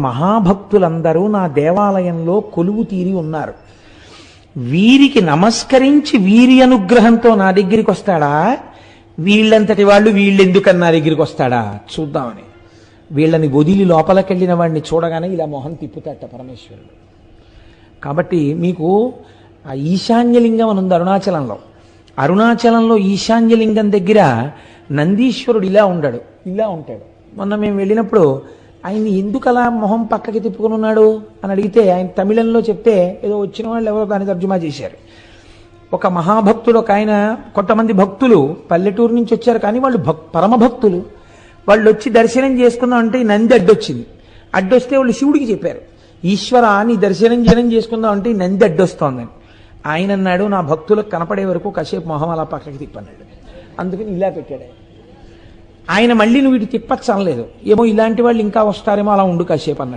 మహాభక్తులందరూ నా దేవాలయంలో కొలువు తీరి ఉన్నారు. వీరికి నమస్కరించి వీరి అనుగ్రహంతో నా దగ్గరికి వస్తాడా, వీళ్ళంతటి వాళ్ళు వీళ్ళెందుకని నా దగ్గరికి వస్తాడా చూద్దామని వీళ్ళని వదిలి లోపలికెళ్ళిన వాడిని చూడగానే ఇలా మొహం తిప్పుతాట పరమేశ్వరుడు. కాబట్టి మీకు ఆ ఈశాన్యలింగం అని ఉంది అరుణాచలంలో ఈశాన్యలింగం దగ్గర నందీశ్వరుడు ఇలా ఉంటాడు. మొన్న మేము వెళ్ళినప్పుడు ఆయన్ని ఎందుకు అలా మొహం పక్కకి తిప్పుకొని ఉన్నాడు అని అడిగితే ఆయన తమిళంలో చెప్తే ఏదో వచ్చిన వాళ్ళు ఎవరో దాన్ని తర్జుమా చేశారు. ఒక మహాభక్తుడు ఒక ఆయన, కొంతమంది భక్తులు పల్లెటూరు నుంచి వచ్చారు కానీ వాళ్ళు పరమభక్తులు. వాళ్ళు వచ్చి దర్శనం చేసుకుందాం అంటే ఈ నంది అడ్డొస్తే వాళ్ళు శివుడికి చెప్పారు, ఈశ్వర నీ దర్శనం చేసుకుందాం అంటే ఈ నంది అడ్డొస్తోందని. ఆయన అన్నాడు, నా భక్తులకు కనపడే వరకు కాసేపు మొహం అలా పక్కకి తిప్పన్నాడు. అందుకని ఇలా పెట్టాడు ఆయన. మళ్ళీ నువ్వు ఇటు తిప్పచ్చు అనలేదు, ఏమో ఇలాంటి వాళ్ళు ఇంకా వస్తారేమో అలా ఉండు కాసేపు అన్నాడు.